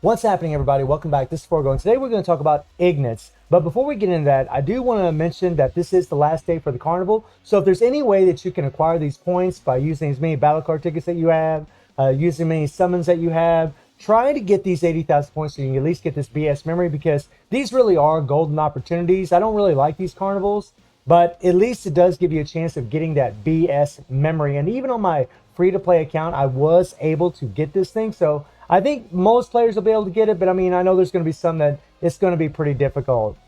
What's happening, everybody? Welcome back. This is Forgo. Today we're going to talk about Igniz. But before we get into that, I do want to mention that this is the last day for the carnival. So if there's any way that you can acquire these points by using as many battle card tickets that you have, using many summons that you have, try to get these 80,000 points so you can at least get this BS memory, because these really are golden opportunities. I don't really like these carnivals, but at least it does give you a chance of getting that BS memory. And even on my free-to-play account, I was able to get this thing. So I think most players will be able to get it, but I mean, I know there's going to be some that it's going to be pretty difficult.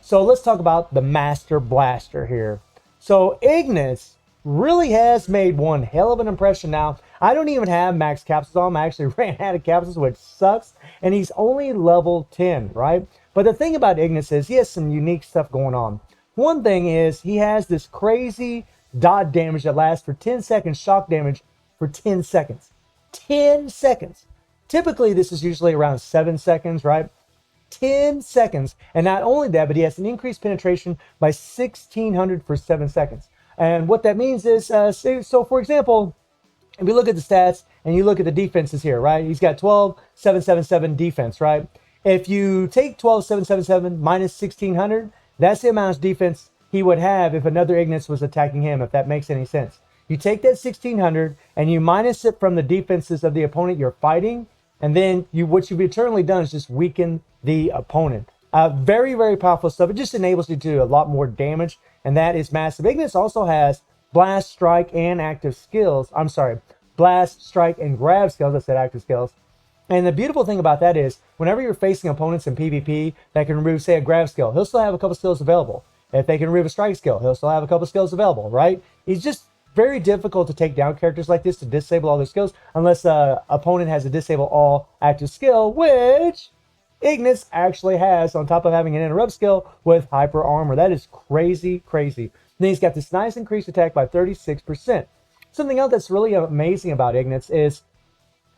So let's talk about the Master Blaster here. So Igniz really has made one hell of an impression now. I don't even have max capsules on him. I actually ran out of capsules, which sucks. And he's only level 10, right? But the thing about Igniz is he has some unique stuff going on. One thing is he has this crazy dot damage that lasts for 10 seconds, shock damage for 10 seconds. 10 seconds. Typically, this is usually around 7 seconds, right? 10 seconds. And not only that, but he has an increased penetration by 1,600 for 7 seconds. And what that means is, so for example, if you look at the stats and you look at the defenses here, right? He's got 12,777 defense, right? If you take 12,777 minus 1,600, that's the amount of defense he would have if another Igniz was attacking him, if that makes any sense. You take that 1,600 and you minus it from the defenses of the opponent you're fighting, and then what you've eternally done is just weaken the opponent. Very, very powerful stuff. It just enables you to do a lot more damage, and that is massive. Igniz also has blast, strike, and active skills. I'm sorry, blast, strike, and grab skills. I said active skills. And the beautiful thing about that is whenever you're facing opponents in PvP that can remove, say, a grab skill, he'll still have a couple skills available. If they can remove a strike skill, he'll still have a couple skills available, right? He's just very difficult to take down characters like this, to disable all their skills, unless an opponent has a disable all active skill, which Igniz actually has, on top of having an interrupt skill with hyper armor. That is crazy, crazy. And then he's got this nice increased attack by 36%. Something else that's really amazing about Igniz is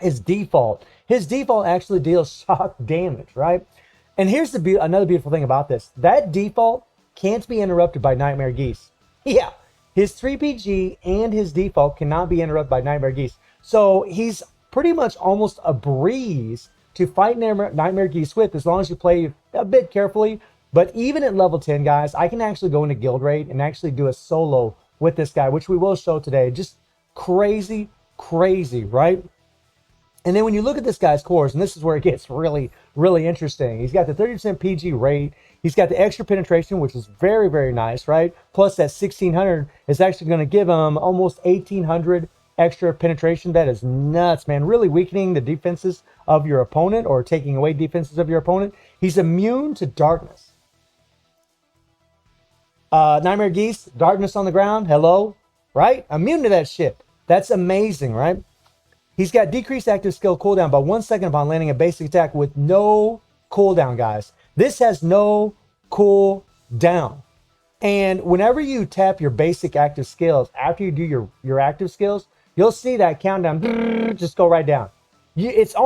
his default. His default actually deals shock damage, right? And here's another beautiful thing about this. That default can't be interrupted by Nightmare Geese. Yeah. His 3PG and his default cannot be interrupted by Nightmare Geese. So he's pretty much almost a breeze to fight Nightmare Geese with, as long as you play a bit carefully. But even at level 10, guys, I can actually go into guild raid and actually do a solo with this guy, which we will show today. Just crazy, crazy, right? And then when you look at this guy's cores, and this is where it gets really, really interesting. He's got the 30% PG rate. He's got the extra penetration, which is very, very nice, right? Plus that 1,600 is actually going to give him almost 1,800 extra penetration. That is nuts, man. Really weakening the defenses of your opponent, or taking away defenses of your opponent. He's immune to darkness. Nightmare Geese, darkness on the ground. Hello, right? Immune to that shit. That's amazing, right? He's got decreased active skill cooldown by 1 second upon landing a basic attack with no cooldown, guys. This has no cooldown. And whenever you tap your basic active skills, after you do your active skills, you'll see that countdown just go right down. It's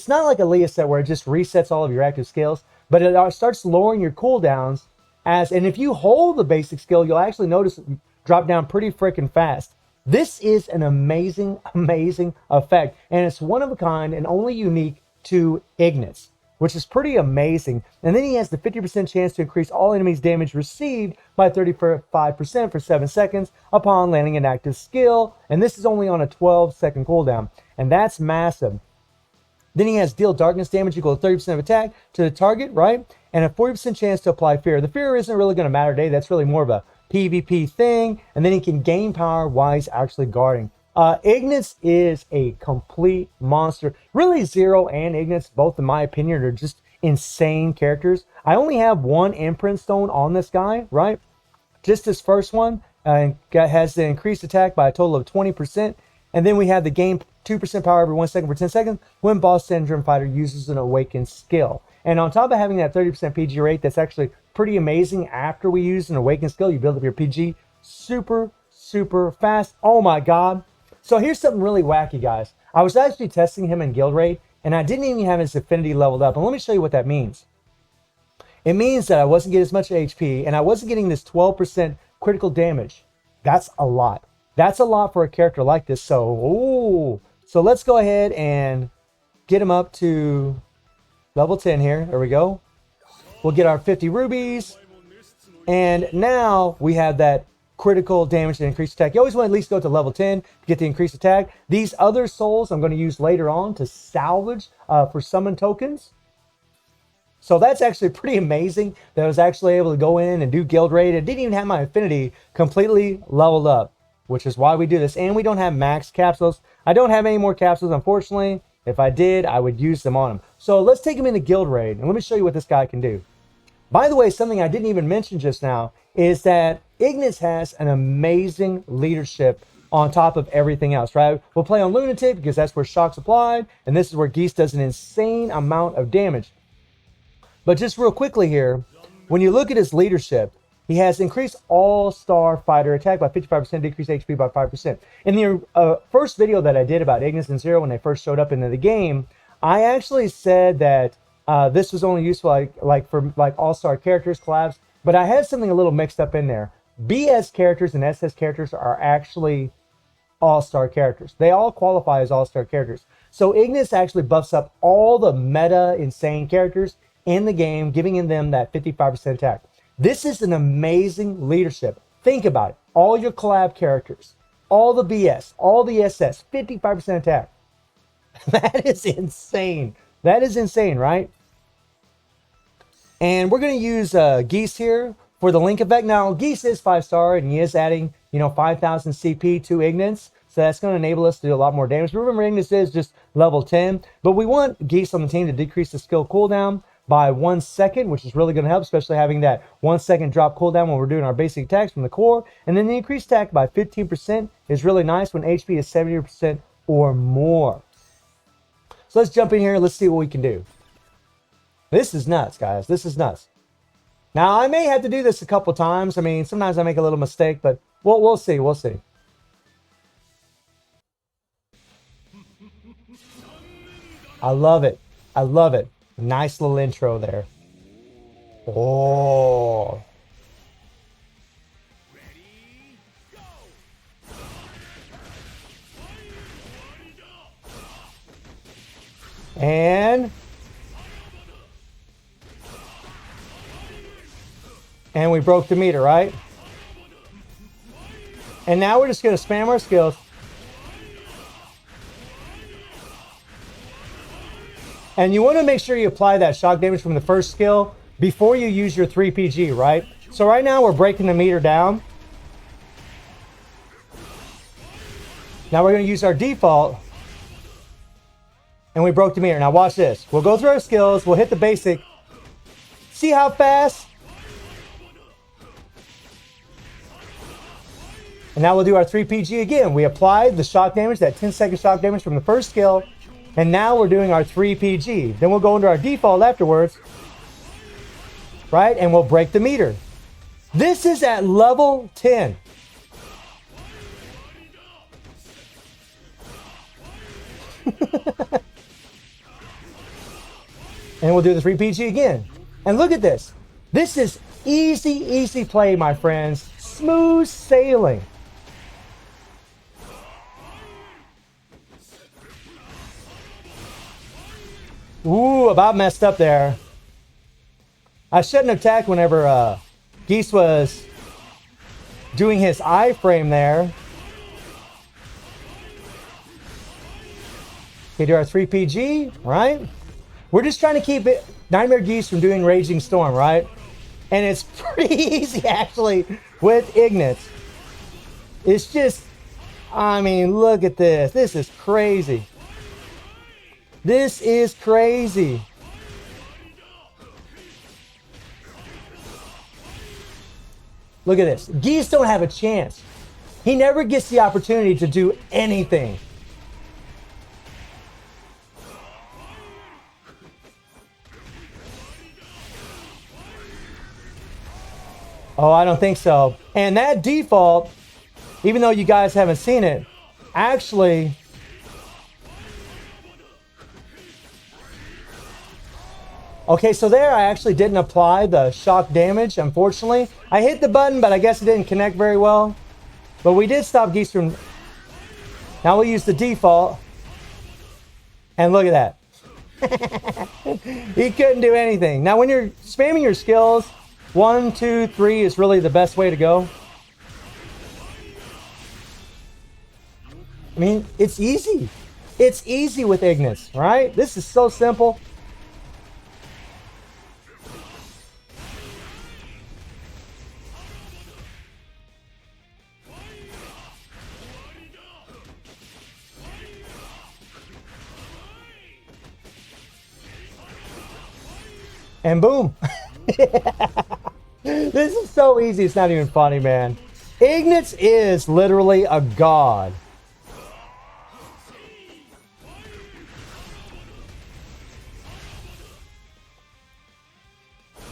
not like a Leah set where it just resets all of your active skills, but it starts lowering your cooldowns. And if you hold the basic skill, you'll actually notice it drop down pretty freaking fast. This is an amazing, amazing effect, and it's one of a kind and only unique to Igniz, which is pretty amazing. And then he has the 50% chance to increase all enemies' damage received by 35% for 7 seconds upon landing an active skill, and this is only on a 12-second cooldown, and that's massive. Then he has deal darkness damage equal to 30% of attack to the target, right? And a 40% chance to apply fear. The fear isn't really going to matter today. That's really more of a PvP thing. And then he can gain power while he's actually guarding. Igniz is a complete monster. Really, Zero and Igniz, both in my opinion, are just insane characters. I only have one imprint stone on this guy, right? Just this first one has the increased attack by a total of 20%. And then we have the gain 2% power every 1 second for 10 seconds when Boss Syndrome Fighter uses an awakened skill. And on top of having that 30% PG rate, that's actually pretty amazing. After we use an awakened skill, you build up your PG super, super fast. Oh my God. So here's something really wacky, guys. I was actually testing him in guild raid, and I didn't even have his affinity leveled up. And let me show you what that means. It means that I wasn't getting as much HP, and I wasn't getting this 12% critical damage. That's a lot. That's a lot for a character like this. So let's go ahead and get him up to Level 10 here. There we go. We'll get our 50 rubies. And now we have that critical damage and increased attack. You always want to at least go to level 10 to get the increased attack. These other souls I'm going to use later on to salvage for summon tokens. So that's actually pretty amazing that I was actually able to go in and do guild raid. It didn't even have my affinity completely leveled up, which is why we do this. And we don't have max capsules. I don't have any more capsules, unfortunately. If I did, I would use them on him. So let's take him into guild raid, and let me show you what this guy can do. By the way, something I didn't even mention just now is that Igniz has an amazing leadership on top of everything else, right? We'll play on Lunatic because that's where shock's applied, and this is where Geese does an insane amount of damage. But just real quickly here, when you look at his leadership, he has increased all-star fighter attack by 55%, decreased HP by 5%. In the first video that I did about Igniz and Zero when they first showed up into the game, I actually said that this was only useful for all-star characters, collabs, but I had something a little mixed up in there. BS characters and SS characters are actually all-star characters. They all qualify as all-star characters. So Igniz actually buffs up all the meta insane characters in the game, giving them that 55% attack. This is an amazing leadership. Think about it. All your collab characters, all the BS, all the SS, 55% attack. That is insane. That is insane, right? And we're going to use Geese here for the link effect. Now, Geese is 5-star, and he is adding, 5,000 CP to Igniz. So that's going to enable us to do a lot more damage. But remember, Igniz is just level 10. But we want Geese on the team to decrease the skill cooldown by 1 second, which is really going to help, especially having that 1 second drop cooldown when we're doing our basic attacks from the core. And then the increased attack by 15% is really nice when HP is 70% or more. So let's jump in here and let's see what we can do. This is nuts, guys. This is nuts. Now, I may have to do this a couple times. I mean, sometimes I make a little mistake, but we'll see. We'll see. I love it. I love it. Nice little intro there. Oh. And we broke the meter, right? And now we're just going to spam our skills. And you want to make sure you apply that shock damage from the first skill before you use your 3PG, right? So right now we're breaking the meter down. Now we're going to use our default. And we broke the meter. Now watch this. We'll go through our skills. We'll hit the basic. See how fast? And now we'll do our 3PG again. We applied the shock damage, that 10-second shock damage from the first skill. And now we're doing our 3PG. Then we'll go into our default afterwards. Right? And we'll break the meter. This is at level 10. And we'll do the 3PG again. And look at this. This is easy, easy play, my friends. Smooth sailing. Ooh, about messed up there. I shouldn't have attacked whenever Geese was doing his iframe there. Okay, do our 3PG, right? We're just trying to keep it Nightmare Geese from doing Raging Storm, right? And it's pretty easy, actually, with Igniz. It's just, I mean, look at this. This is crazy. This is crazy. Look at this. Geese don't have a chance. He never gets the opportunity to do anything. Oh, I don't think so. And that default, even though you guys haven't seen it, actually... Okay, so there I actually didn't apply the shock damage, unfortunately. I hit the button, but I guess it didn't connect very well. But we did stop Geese from... Now we'll use the default. And look at that. He couldn't do anything. Now, when you're spamming your skills, 1, 2, 3 is really the best way to go. I mean, it's easy. It's easy with Igniz, right? This is so simple. And boom. This is so easy, it's not even funny, man. Igniz is literally a god.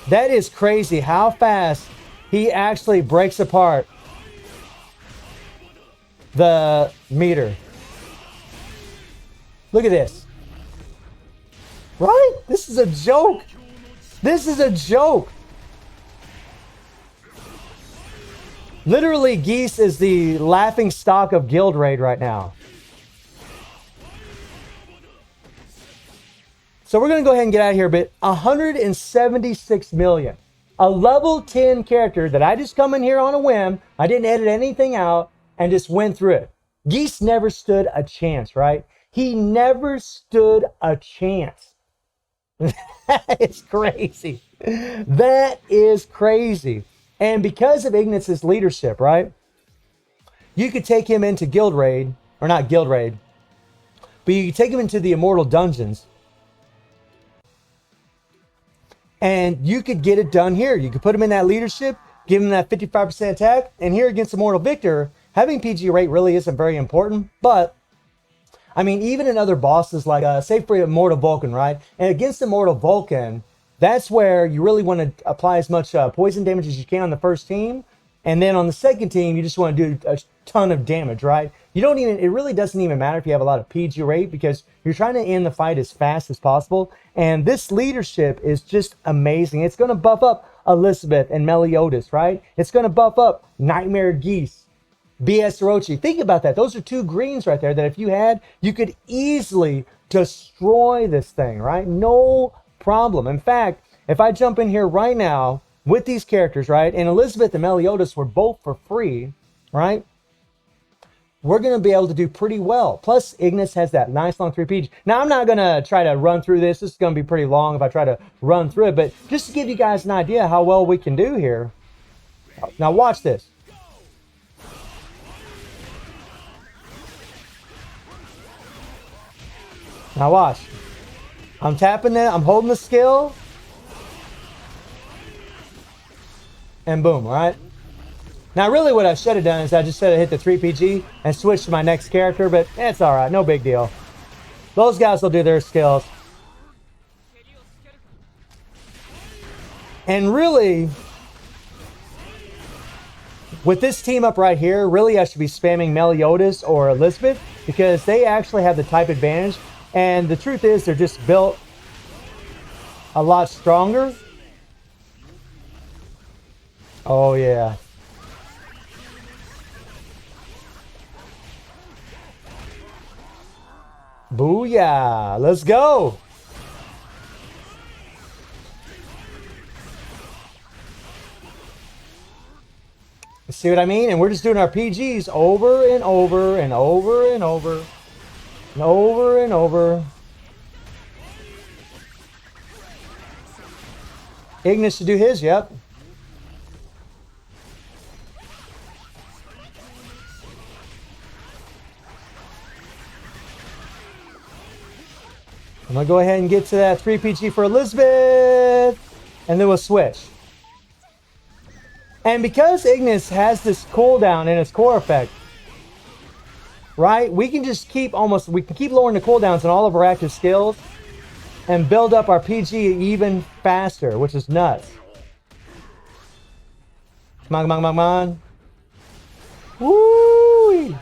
That is crazy how fast he actually breaks apart the meter. Look at this. Right? This is a joke. This is a joke. Literally, Geese is the laughing stock of Guild Raid right now. So we're going to go ahead and get out of here, but 176 million. A level 10 character that I just come in here on a whim. I didn't edit anything out and just went through it. Geese never stood a chance, right? He never stood a chance. That is crazy. That is crazy. And because of Igniz's leadership, right? You could take him into Guild Raid, or not Guild Raid, but you could take him into the Immortal Dungeons. And you could get it done here. You could put him in that leadership, give him that 55% attack. And here against Immortal Victor, having PG rate really isn't very important. But, I mean, even in other bosses like, say for Immortal Vulcan, right? And against Immortal Vulcan, that's where you really want to apply as much poison damage as you can on the first team. And then on the second team, you just want to do a ton of damage, right? You don't even, it really doesn't even matter if you have a lot of PG rate because you're trying to end the fight as fast as possible. And this leadership is just amazing. It's going to buff up Elizabeth and Meliodas, right? It's going to buff up Nightmare Geese, BS Orochi. Think about that. Those are two greens right there that if you had, you could easily destroy this thing, right? No problem. In fact, if I jump in here right now with these characters, right, and Elizabeth and Meliodas were both for free, right, we're going to be able to do pretty well. Plus, Igniz has that nice long 3PG. Now, I'm not going to try to run through this. This is going to be pretty long if I try to run through it, but just to give you guys an idea how well we can do here. Now, watch this. Now, watch. I'm tapping it. I'm holding the skill. And boom, all right? Now, really what I should have done is I just should have hit the 3PG and switched to my next character, but it's all right. No big deal. Those guys will do their skills. And really, with this team up right here, really I should be spamming Meliodas or Elizabeth because they actually have the type advantage. And the truth is they're just built a lot stronger. Oh, yeah. Booyah. Let's go. See what I mean? And we're just doing our PGs over and over and over and over and over and over. Igniz should do his, yep. I'm going to go ahead and get to that 3PG for Elizabeth, and then we'll switch. And because Igniz has this cooldown in its core effect, right, we can just keep lowering the cooldowns on all of our active skills and build up our PG even faster, which is nuts. Come on, come on, come on, come on. Woo!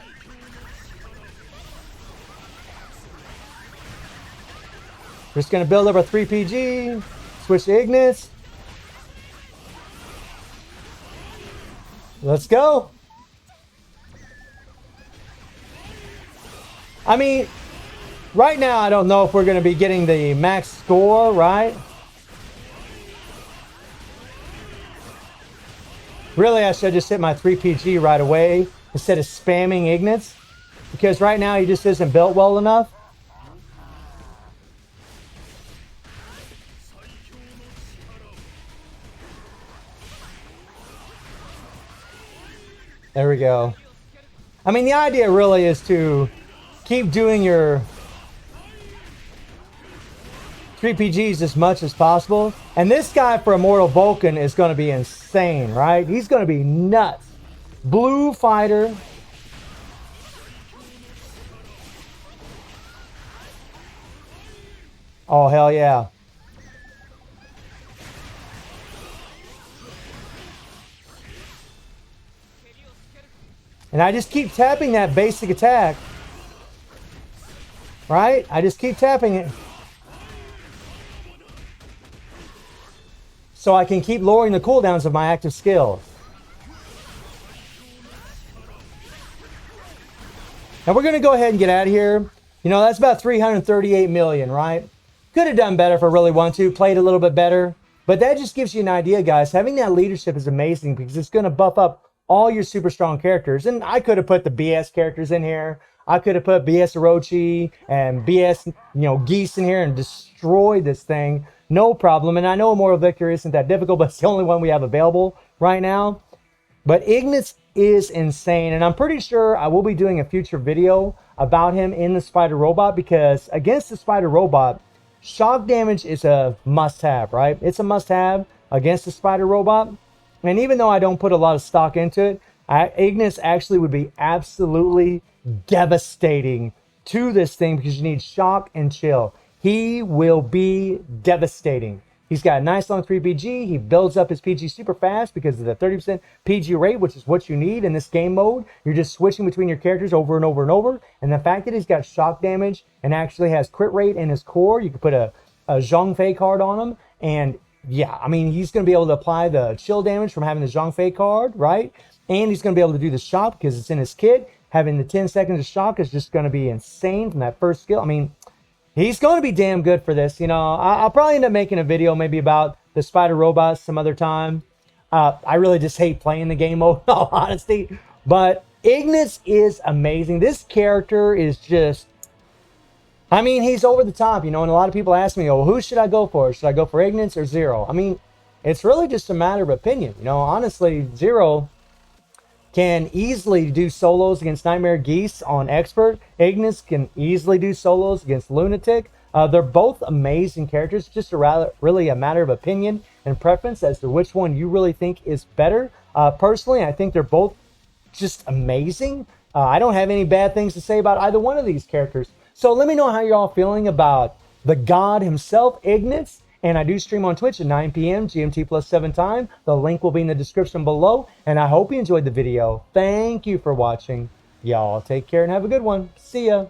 We're just going to build up our 3PG, switch to Igniz. Let's go. I mean, Right now, I don't know if we're going to be getting the max score, right? Really, I should just hit my 3PG right away instead of spamming Igniz, because right now he just isn't built well enough. There we go. I mean, the idea really is to keep doing your 3PGs as much as possible. And this guy for Immortal Vulcan is going to be insane, right? He's going to be nuts. Blue fighter. Oh, hell yeah. And I just keep tapping that basic attack. Right? I just keep tapping it. So I can keep lowering the cooldowns of my active skills. Now we're going to go ahead and get out of here. You know, that's about 338 million, right? Could have done better if I really wanted to. Played a little bit better. But that just gives you an idea, guys. Having that leadership is amazing because it's going to buff up all your super strong characters. And I could have put the BS characters in here. I could have put BS Orochi and BS, Geese in here and destroyed this thing. No problem. And I know Immortal Victor isn't that difficult, but it's the only one we have available right now. But Igniz is insane. And I'm pretty sure I will be doing a future video about him in the Spider Robot, because against the Spider Robot, shock damage is a must-have, right? It's a must-have against the Spider Robot. And even though I don't put a lot of stock into it, Igniz actually would be absolutely devastating to this thing because you need shock and chill. He will be devastating. He's got a nice long 3PG. He builds up his PG super fast because of the 30% PG rate, which is what you need in this game mode. You're just switching between your characters over and over and over. And the fact that he's got shock damage and actually has crit rate in his core, you could put a Zhongfei card on him. And yeah, I mean, he's going to be able to apply the chill damage from having the Zhongfei card, right? And he's going to be able to do the shock because it's in his kit. Having the 10 seconds of shock is just going to be insane from that first skill. I mean, he's going to be damn good for this. I'll probably end up making a video maybe about the Spider Robots some other time. I really just hate playing the game mode, in all honesty. But Igniz is amazing. This character is just, I mean, he's over the top, and a lot of people ask me, oh, who should I go for? Should I go for Igniz or Zero? I mean, it's really just a matter of opinion. Honestly, Zero can easily do solos against Nightmare Geese on Expert. Igniz can easily do solos against Lunatic. They're both amazing characters. Just really a matter of opinion and preference as to which one you really think is better. Personally, I think they're both just amazing. I don't have any bad things to say about either one of these characters. So let me know how you're all feeling about the god himself, Igniz. And I do stream on Twitch at 9 p.m. GMT plus 7 time. The link will be in the description below. And I hope you enjoyed the video. Thank you for watching. Y'all take care and have a good one. See ya.